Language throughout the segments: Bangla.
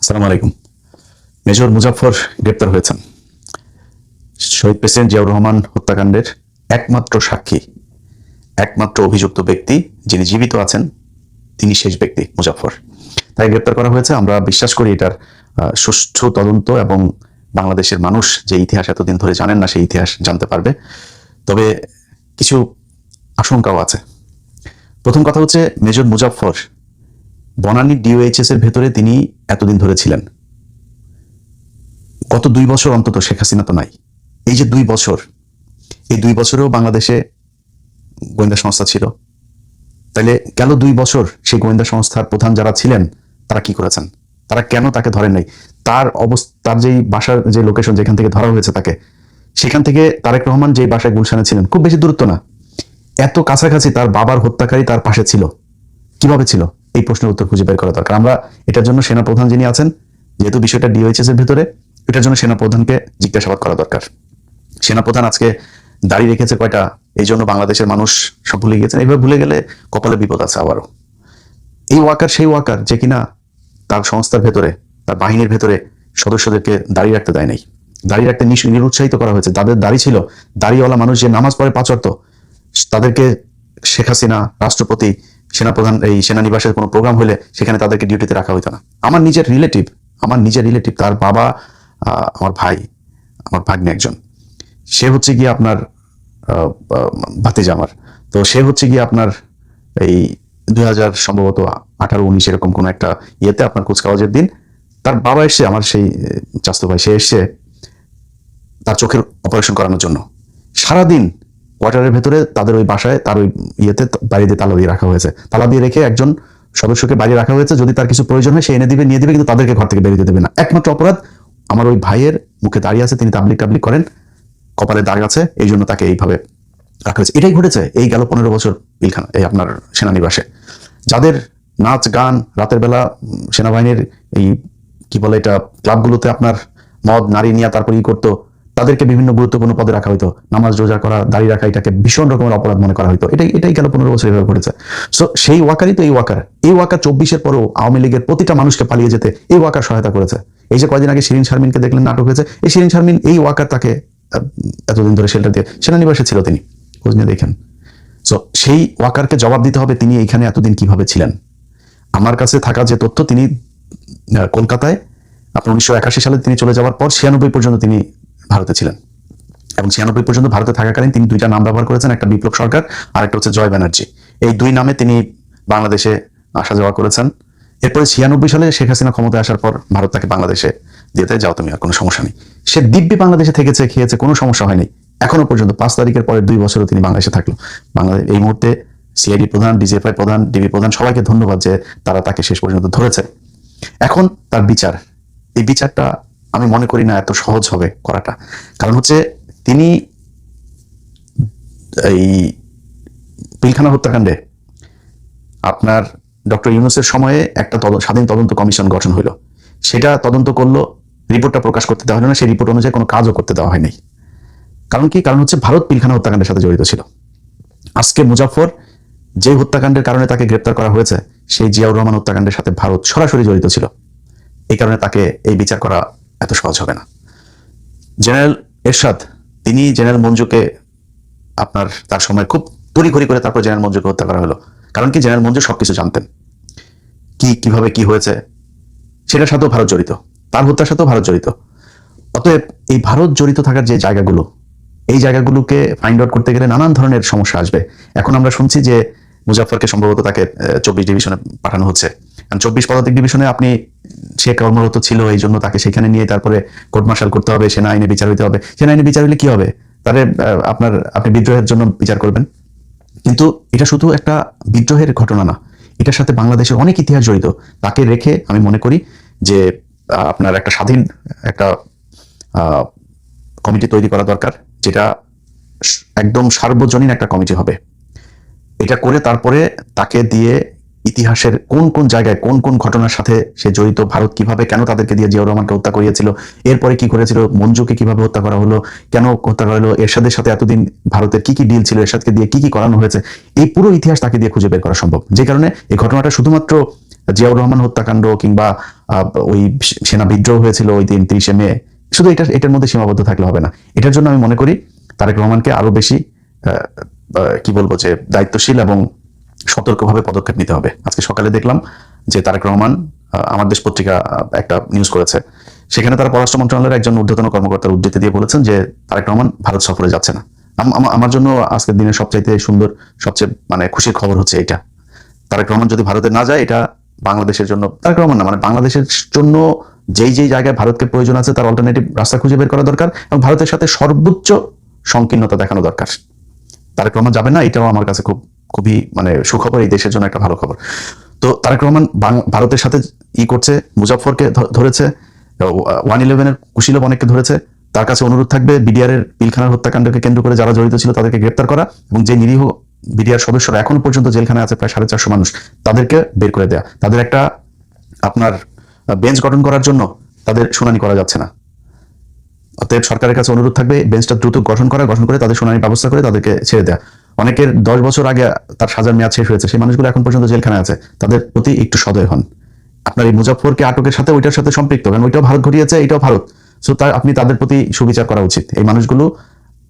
আসসালামু আলাইকুম। মেজর মুজাফফর গ্রেপ্তার হয়েছেন। শহীদ প্রেসিডেন্ট জিয়াউর রহমান হত্যাকাণ্ডের একমাত্র সাক্ষী, একমাত্র অভিযুক্ত ব্যক্তি যিনি জীবিত আছেন, তিনি শেষ ব্যক্তি মুজাফফর। তাই গ্রেপ্তার করা হয়েছে। আমরা বিশ্বাস করি এটার সুষ্ঠু তদন্ত এবং বাংলাদেশের মানুষ যে ইতিহাস এতদিন ধরে জানেন না সেই ইতিহাস জানতে পারবে। তবে কিছু আশঙ্কাও আছে। প্রথম কথা হচ্ছে, মেজর মুজাফফর বনানী ডিওএইচএস এর ভেতরে তিনি এতদিন ধরে ছিলেন। গত 2 বছর অন্তত শেখ হাসিনা তো নাই। এই যে 2 বছর, এই 2 বছরেও বাংলাদেশে গোয়েন্দা সংস্থা ছিল। তাইলে গেল 2 বছর সেই গোয়েন্দা সংস্থার প্রধান যারা ছিলেন তারা কি করেছেন? তারা কেন তাকে ধরেন নাই? তার যেই বাসার যে লোকেশন যেখান থেকে ধরা হয়েছে তাকে, সেখান থেকে তারেক রহমান যে বাসায় গুলশানে ছিলেন, খুব বেশি দূরত্ব না, এত কাছাকাছি তার বাবার হত্যাকারী তার পাশে ছিল, কিভাবে ছিল? এই প্রশ্নের উত্তর খুঁজে বের করা দরকার। আমরা এটার জন্য সেনাপ্রধান যিনি আছেন, যেহেতু বিষয়টা ডিওএইচএস এর ভিতরে, এটার জন্য সেনাপ্রধানকে জিজ্ঞাসাবাদ করা দরকার। সেনাপ্রধান আজকে দাঁড়িয়ে রেখেছে কয়টা, এই জন্য বাংলাদেশের মানুষ সব ভুলে গিয়েছেন। এইভাবে ভুলে গেলে কপালে বিপদ আছে আবারও। এই ওয়াকার সেই ওয়াকার যে কিনা তার সংস্থার ভেতরে, তার বাহিনীর ভেতরে সদস্যদেরকে দাঁড়িয়ে রাখতে দেয় নাই, দাঁড়িয়ে রাখতে নিরুৎসাহিত করা হয়েছে। তাদের দাড়ি ছিল, দাড়িওয়ালা মানুষ যে নামাজ পড়ে 5 ওয়াক্ত, তাদেরকে শেখ হাসিনা রাষ্ট্রপতি, সেনাপ্রধান এই সেনানিবাসের কোনো প্রোগ্রাম হলে সেখানে তাদেরকে ডিউটিতে রাখা হইতো না। আমার নিজের রিলেটিভ তার বাবা, আমার ভাই, আমার ভাগ্নে একজন, সে হচ্ছে গিয়ে আপনার ভাতিজা আমার। তো সে হচ্ছে গিয়ে আপনার এই 2000 সম্ভবত 18-19 এরকম কোন একটা ইয়েতে আপনার কুচকাওয়াজের দিন তার বাবা এসে, আমার সেই চাচাতো ভাই, সে এসে তার চোখের অপারেশন করানোর জন্য সারাদিন কোয়ার্টারের ভেতরে তাদের ওই বাসায়, তার ওই ইয়েতে বাড়িতে তালা দিয়ে রাখা হয়েছে। তালা দিয়ে রেখে একজন সদস্যকে বাইরে রাখা হয়েছে, যদি তার কিছু প্রয়োজন হয় সে এনে দিবে, নিয়ে দিবে, কিন্তু তাদেরকে ঘর থেকে বেরিয়ে দেবে না। একমাত্র অপরাধ আমার ওই ভাইয়ের মুখে দাঁড়িয়ে আছে, তিনি তাবলিক করেন, কপালে দাগ আছে, এই জন্য তাকে এইভাবে রাখা হয়েছে। এটাই ঘটেছে এই গেল 15 বছর পিলখানা, এই আপনার সেনানিবাসে। যাদের নাচ গান রাতের বেলা সেনাবাহিনীর এই কি বলে এটা ক্লাবগুলোতে আপনার মদ নারী নিয়ে তারপর করতো, তাদেরকে বিভিন্ন গুরুত্বপূর্ণ পদে রাখা হইতো। নামাজ রোজা করা, দাড়ি রাখা, এটাকে ভীষণ রকমের অপরাধ মনে করা হইতো। এটাই গেল 15 বছর এভাবে ঘটেছে। সো সেই ওয়াকারই তো এই ওয়াকার 24-এর পরেও আওয়ামী লীগের প্রতিটা মানুষকে পালিয়ে যেতে এই ওয়াকার সহায়তা করেছে। এই যে কয়দিন আগে শিরিন শারমিনকে দেখলেন নাটক হয়েছে, এই শিরিন শারমিন, এই ওয়াকার তাকে এতদিন ধরে শেল্টার দিয়ে সেনানিবাসে ছিল, তিনি খোঁজ নিয়ে দেখেন। সো সেই ওয়াকারকে জবাব দিতে হবে তিনি এইখানে এতদিন কিভাবে ছিলেন। আমার কাছে থাকা যে তথ্য, তিনি কলকাতায় আপনার 1981 সালে তিনি চলে যাওয়ার পর 96 পর্যন্ত তিনি ভারতে ছিলেন, এবং 96 পর্যন্ত ভারতে থাকাকালীন তিনি 2টা নাম ব্যবহার করেছেন, একটা বিপ্লব সরকার আর একটা হচ্ছে জয় ব্যানার্জি। এই 2 নামে তিনি বাংলাদেশে আসা যাওয়া করেছেন। এরপরে 96 সালে শেখ হাসিনা ক্ষমতায় আসার পর ভারত তাকে বাংলাদেশে দিতে, যাও তুমি, আর কোনো সমস্যা নেই। সে দিব্যি বাংলাদেশে থেকেছে, খেয়েছে, কোনো সমস্যা হয়নি এখনো পর্যন্ত। 5 তারিখের পরে 2 বছরও তিনি বাংলাদেশে থাকলো। বাংলাদেশ এই মুহূর্তে সিআইডি প্রধান, ডিজিএফআই প্রধান, ডিবি প্রধান, সবাইকে ধন্যবাদ যে তারা তাকে শেষ পর্যন্ত ধরেছে। এখন তার বিচার, এই বিচারটা আমি মনে করি না এত সহজ হবে করাটা। কারণ হচ্ছে তিনি এই পিলখানা হত্যাকাণ্ডে আপনার ডক্টর ইউনূসের সময়ে একটা স্বাধীন তদন্ত কমিশন গঠন হইল, সেটা তদন্ত করলো, রিপোর্টটা প্রকাশ করতে দেওয়া হলো না, সেই রিপোর্ট অনুযায়ী কোনো কাজও করতে দেওয়া হয়নি। কারণ কি? কারণ হচ্ছে ভারত পিলখানা হত্যাকাণ্ডের সাথে জড়িত ছিল। আজকে মুজাফফর যে হত্যাকাণ্ডের কারণে তাকে গ্রেপ্তার করা হয়েছে, সেই জিয়াউর রহমান হত্যাকাণ্ডের সাথে ভারত সরাসরি জড়িত ছিল। এই কারণে তাকে এই বিচার করা এত সহজ হবে না। জেনারেল এরশাদ, তিনি জেনারেল মঞ্জুকে আপনার তার সময় খুব তড়িঘড়ি করে তারপর জেনারেল মঞ্জুকে হত্যা করা হলো। কারণ কি? জেনারেল মঞ্জু সবকিছু জানতেন, কিভাবে কি হয়েছে সেটার সাথেও ভারত জড়িত, তার হত্যার সাথেও ভারত জড়িত। অতএব এই ভারত জড়িত থাকার যে জায়গাগুলো, এই জায়গাগুলোকে ফাইন্ড আউট করতে গেলে নানান ধরনের সমস্যা আসবে। এখন আমরা শুনছি যে মুজাফফরকে সম্ভবত তাকে 24 ডিভিশনে পাঠানো হচ্ছে। 24 পদাতিক ডিভিশনে আপনি, সে কর্মরত ছিল, এই জন্য তাকে সেখানে নিয়ে তারপরে কোর্ট মার্শাল করতে হবে, সেনা আইনে বিচার হইতে হবে। সেনা আইনে বিচার হইলে কি হবে? তাহলে আপনি বিদ্রোহের জন্য বিচার করবেন। কিন্তু এটা শুধু একটা বিদ্রোহের ঘটনা না, এটার সাথে বাংলাদেশের অনেক ইতিহাস জড়িত। তাকে রেখে আমি মনে করি যে আপনার একটা স্বাধীন একটা কমিটি তৈরি করা দরকার, যেটা একদম সার্বজনীন একটা কমিটি হবে। এটা করে তারপরে তাকে দিয়ে ইতিহাসের কোন কোন জায়গায় কোন কোন ঘটনার সাথে সে জড়িত, ভারত কিভাবে কেন তাদেরকে দিয়ে জিয়াউর রহমানকে হত্যা করিয়েছিল, এরপরে কি করেছিল, মঞ্জুকে কিভাবে হত্যা করা হলো, কেন হত্যা করা হলো, এরশাদের সাথে এতদিন ভারতের কি কি ডিল ছিল, এরশাদকে দিয়ে কি কি করানো হয়েছে, এই পুরো ইতিহাস তাকে দিয়ে খুঁজে বের করা সম্ভব। যে কারণে এই ঘটনাটা শুধুমাত্র জিয়াউর রহমান হত্যাকাণ্ড কিংবা ওই সেনা বিদ্রোহ হয়েছিল ওই দিন 30শে মে, শুধু এটার মধ্যে সীমাবদ্ধ থাকলে হবে না। এটার জন্য আমি মনে করি তারেক রহমানকে আরো বেশি কি বলবো যে দায়িত্বশীল এবং সতর্কভাবে পদক্ষেপ নিতে হবে। আজকে সকালে দেখলাম যে তারেক রহমান আমার দেশ পত্রিকা একটা নিউজ করেছে, সেখানে তারা পররাষ্ট্র মন্ত্রণালয়ের একজন ঊর্ধ্বতন কর্মকর্তার উদ্ধৃতি দিয়ে বলেছেন যে তারেক রহমান ভারত সফরে যাচ্ছে না। আমার জন্য আজকের দিনের সবচাইতে সুন্দর, সবচেয়ে মানে খুশির খবর হচ্ছে এটা। তারেক রহমান যদি ভারতে না যায়, এটা বাংলাদেশের জন্য, তারেক রহমান না মানে বাংলাদেশের জন্য যেই যেই জায়গায় ভারতকে প্রয়োজন আছে তার অল্টারনেটিভ রাস্তা খুঁজে বের করা দরকার এবং ভারতের সাথে সর্বোচ্চ সংকীর্ণতা দেখানো দরকার। তারেক রহমান যাবে না, এটাও আমার কাছে খুবই মানে সুখবর, এই দেশের জন্য একটা ভালো খবর। তো তারেক রহমান ভারতের সাথে করছে, মুজাফফরকে ধরেছে, 111-এর কুশীলব অনেককে ধরেছে। তার কাছে অনুরোধ থাকবে বিডিআর এর পিলখানার হত্যাকাণ্ডকে কেন্দ্র করে যারা জড়িত ছিল তাদেরকে গ্রেপ্তার করা এবং যে নিরীহ বিডিআর সদস্যরা এখনো পর্যন্ত জেলখানায় আছে প্রায় 450 মানুষ, তাদেরকে বের করে দেয়া। তাদের একটা আপনার বেঞ্চ গঠন করার জন্য তাদের শুনানি করা যাচ্ছে না। অতএব সরকারের কাছে অনুরোধ থাকবে বেঞ্চটা দ্রুত গঠন করে তাদের শুনানির ব্যবস্থা করে তাদেরকে ছেড়ে দেয়া। অনেকের 10 বছর আগে তার সাজার মেয়াদ শেষ হয়েছে, সেই মানুষগুলো এখন পর্যন্ত জেলখানায় আছে, তাদের প্রতি একটু সদয় হন। আপনার এই মুজাফফরকে আটকের সাথে ওইটার সাথে সম্পৃক্ত, কারণ ওইটাও ভারত ঘটিয়েছে, এটাও ভারত। সো আপনি তাদের প্রতি সুবিচার করা উচিত। এই মানুষগুলো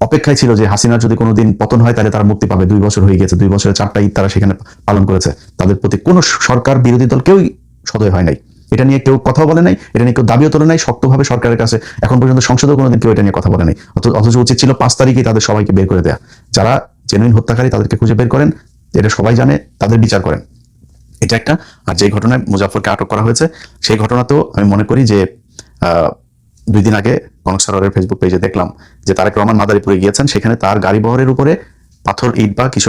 অপেক্ষায় ছিল যে হাসিনার যদি কোনোদিন পতন হয় তাহলে তারা মুক্তি পাবে। 2 বছর হয়ে গেছে, 2 বছরে 4টা ঈদ তারা সেখানে পালন করেছে। তাদের প্রতি কোনো সরকার বিরোধী দল কেউই সদয় হয় নাই, এটা নিয়ে কেউ কথা বলে নাই, এটা নিয়ে কেউ দাবিও তোলে নাই শক্তভাবে সরকারের কাছে। এখন পর্যন্ত সংসদেও কোনোদিন কেউ এটা নিয়ে কথা বলে নাই। অথচ উচিত ছিল 5 তারিখে তাদের সবাইকে বের করে দেয়া। যারা জেনুইন হত্যাকারী তাদেরকে খুঁজে বের করেন, এটা সবাই জানে, তাদের বিচার করেন। এটা একটা। আর যে ঘটনায় মুজাফফরকে আটক করা হয়েছে সেই ঘটনাতেও আমি মনে করি যে 2 দিন আগে কনক সরোয়ারের ফেসবুক পেজে দেখলাম যে তারেক রহমান মাদারীপুরে গিয়েছেন, সেখানে তার গাড়ি বহরের উপরে পাথর, ইট বা কিছু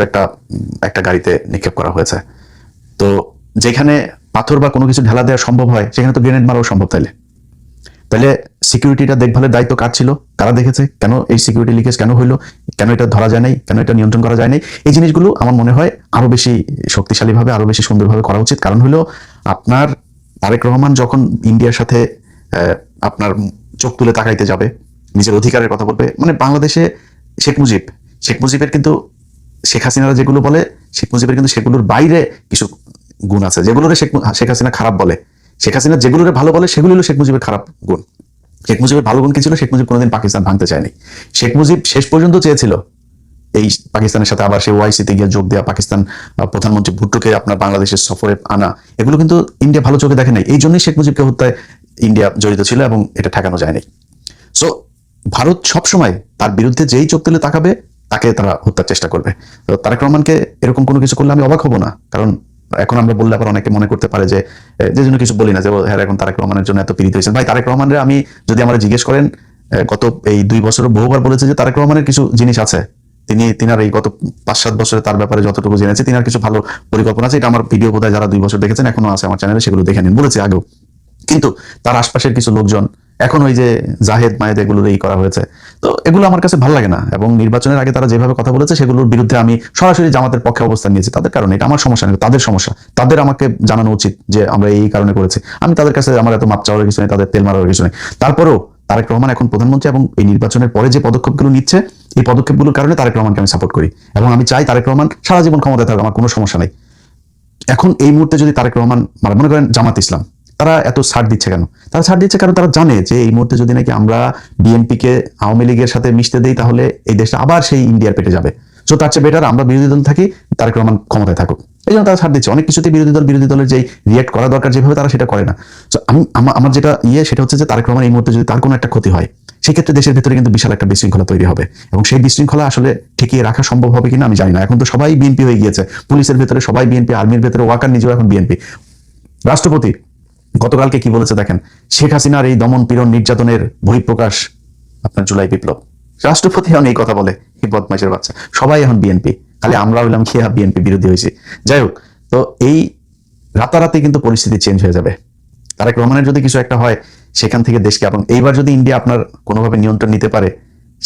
একটা গাড়িতে নিক্ষেপ করা হয়েছে। তো যেখানে পাথর বা কোনো কিছু ঢেলা দেওয়া সম্ভব হয় সেখানে তো গ্রেনেড মারাও সম্ভব। তাহলে সিকিউরিটিটা দেখভালের দায়িত্ব কার ছিল, কারা দেখেছে, কেন এই সিকিউরিটি লিকেজ কেন হইলো, কেন এটা ধরা যায় নাই, কেন এটা নিয়ন্ত্রণ করা যায় নাই, এই জিনিসগুলো আমার মনে হয় আরো বেশি শক্তিশালীভাবে, আরো বেশি সুন্দরভাবে করা উচিত। কারণ হলো আপনার তারেক রহমান যখন ইন্ডিয়ার সাথে আপনার চোখ তুলে তাকাইতে যাবে, নিজের অধিকারের কথা বলবে, মানে বাংলাদেশে শেখ মুজিবের কিন্তু শেখ হাসিনারা যেগুলো বলে, শেখ মুজিবের কিন্তু সেগুলোর বাইরে কিছু গুণ আছে যেগুলোরে শেখ হাসিনা খারাপ বলে। শেখ হাসিনা যেগুলোরে ভালো বলে সেগুলো হলো শেখ মুজিবের খারাপ গুণ। শেখ মুজিবের ভালো গুণ কি ছিল? শেখ মুজিব কোনোদিন পাকিস্তান ভাঙতে চায়নি। শেখ মুজিব শেষ পর্যন্ত চেয়েছিল এই পাকিস্তানের সাথে আবার সে ওআইসিতে গিয়ে যোগ দেওয়া, পাকিস্তান প্রধানমন্ত্রী ভুট্টোকে আপনার বাংলাদেশের সফরে আনা, এগুলো কিন্তু ইন্ডিয়া ভালো চোখে দেখে নাই। এই জন্যই শেখ মুজিবকে হত্যায় ইন্ডিয়া জড়িত ছিল এবং এটা ঠেকানো যায়নি। সো ভারত সবসময় তার বিরুদ্ধে যেই চোখ তুলে তাকাবে তাকে তারা হত্যার চেষ্টা করবে। তো তারেক রহমানকে এরকম কোনো কিছু করলে আমি অবাক হব না, কারণ এখন আমরা বললে আবার অনেকে মনে করতে পারে যে জন্য কিছু বলি না, যে হ্যাঁ এখন তারেক রহমানের জন্য এত পীড়িত হয়েছেন। ভাই, তারেক রহমানের আমি যদি আমরা জিজ্ঞেস করেন, গত এই 2 বছরে বহুবার বলেছে যে তারেক রহমানের কিছু জিনিস আছে, তিনার এই গত 5-7 বছরে তার ব্যাপারে যতটুকু জেনেছি, তিনার কিছু ভালো পরিকল্পনা আছে। এটা আমার ভিডিও বোধহয় যারা 2 বছর দেখেছেন এখনো আছে আমার চ্যানেলে, সেগুলো দেখে নিন, বলেছি আগেও। কিন্তু তার আশপাশের কিছু লোকজন এখন ওই যে জাহেদ মায়েদ এগুলো করা হয়েছে, তো এগুলো আমার কাছে ভালো লাগে না। এবং নির্বাচনের আগে তারা যেভাবে কথা বলেছে সেগুলোর বিরুদ্ধে আমি সরাসরি জামাতের পক্ষে অবস্থান নিয়েছি। তাদের কারণে, এটা আমার সমস্যা নেই, তাদের সমস্যা। তাদের আমাকে জানানো উচিত যে আমরা এই কারণে করেছি। আমি তাদের কাছে আমার এত মাপ চাওয়ার কিছু নেই, তাদের তেল মারার কিছু নেই। তারপরেও তারেক রহমান এখন প্রধানমন্ত্রী এবং এই নির্বাচনের পরে যে পদক্ষেপগুলো নিচ্ছে, এই পদক্ষেপগুলোর কারণে তারেক রহমানকে আমি সাপোর্ট করি এবং আমি চাই তারেক রহমান সারা জীবন ক্ষমতায় থাকুক, আমার কোনো সমস্যা নেই। এখন এই মুহূর্তে যদি তারেক রহমান মনে করেন জামাত ইসলাম, তারা এত ছাড় দিচ্ছে কেন? তারা ছাড় দিচ্ছে কারণ তারা জানে যে এই মুহূর্তে যদি নাকি আমরা বিএনপিকে আওয়ামী লীগের সাথে মিশতে দেই তাহলে এই দেশটা আবার সেই ইন্ডিয়ার পেটে যাবে। সো তার চেয়ে বেটার আমরা বিরোধী দল থাকি, তারেক রহমান ক্ষমতায় থাকুক। এই জন্য তারা ছাড় দিচ্ছে। অনেক কিছুতে বিরোধী দলের যে রিয়েক্ট করা দরকার যেভাবে, তারা সেটা করে না। তো আমার যেটা সেটা হচ্ছে যে তারেক রহমান এই মুহূর্তে যদি তার কোনো একটা ক্ষতি হয়, সেক্ষেত্রে দেশের ভেতরে কিন্তু বিশাল একটা বিশৃঙ্খলা তৈরি হবে এবং সেই বিশৃঙ্খলা আসলে ঠেকিয়ে রাখা সম্ভব হবে কিনা আমি জানি না। এখন তো সবাই বিএনপি হয়ে গিয়েছে, পুলিশের ভেতরে সবাই বিএনপি, আর্মির ভেতরে ওয়াকার নিজেও এখন বিএনপি। রাষ্ট্রপতি গতকালকে কি বলেছে দেখেন, শেখ হাসিনার এই দমন পীড়ন নির্যাতনের বহিঃপ্রকাশ আপনার জুলাই বিপ্লব। রাষ্ট্রপতি এখন এই কথা বলে, এই বদমাইশের বাচ্চা। সবাই এখন বিএনপি, খালি আমরা হইলাম কি বিএনপি বিরোধী হয়েছি। যাই হোক, তো এই রাতারাতি কিন্তু পরিস্থিতি চেঞ্জ হয়ে যাবে। তারেক রহমানের যদি কিছু একটা হয় সেখান থেকে দেশকে, এবং এইবার যদি ইন্ডিয়া আপনার কোনোভাবে নিয়ন্ত্রণ নিতে পারে,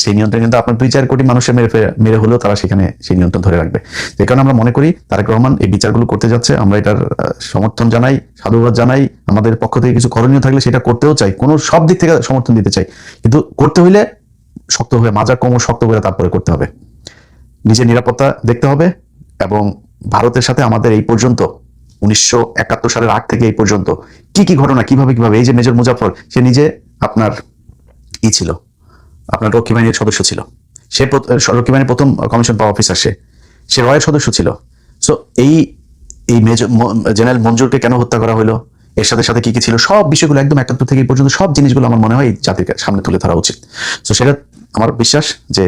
সেই নিয়ন্ত্রণ কিন্তু আপনার 2-4 কোটি মানুষের মেরে হলেও তারা সেখানে সেই নিয়ন্ত্রণ ধরে রাখবে। যে কারণে আমরা মনে করি তারেক রহমান এই বিচারগুলো করতে যাচ্ছে, আমরা এটার সমর্থন জানাই, সাধুবাদ জানাই। আমাদের পক্ষ থেকে কিছু করণীয় থাকলে সেটা করতেও চাই, কোনো সব দিক থেকে সমর্থন দিতে চাই, কিন্তু করতে হইলে শক্ত হয়ে, মাজা কোমর শক্ত করে তারপরে করতে হবে। নিজের নিরাপত্তা দেখতে হবে, এবং ভারতের সাথে আমাদের এই পর্যন্ত 1971 সালের আগ থেকে এই পর্যন্ত কি কি ঘটনা, কিভাবে এই যে মেজর মুজাফর, সে নিজে আপনার ছিল, আপনার রক্ষী বাহিনীর সদস্য ছিল, সে রক্ষী বাহিনীর প্রথম কমিশন পাওয়া অফিসার, সে রয়ের সদস্য ছিল। সো এই এই মেজর জেনারেল মঞ্জুরকে কেন হত্যা করা হলো, এর সাথে সাথে কি কি ছিল, সব বিষয়গুলো একদম 71 থেকে এই পর্যন্ত সব জিনিসগুলো আমার মনে হয় এই জাতির সামনে তুলে ধরা উচিত। তো সেটা আমার বিশ্বাস যে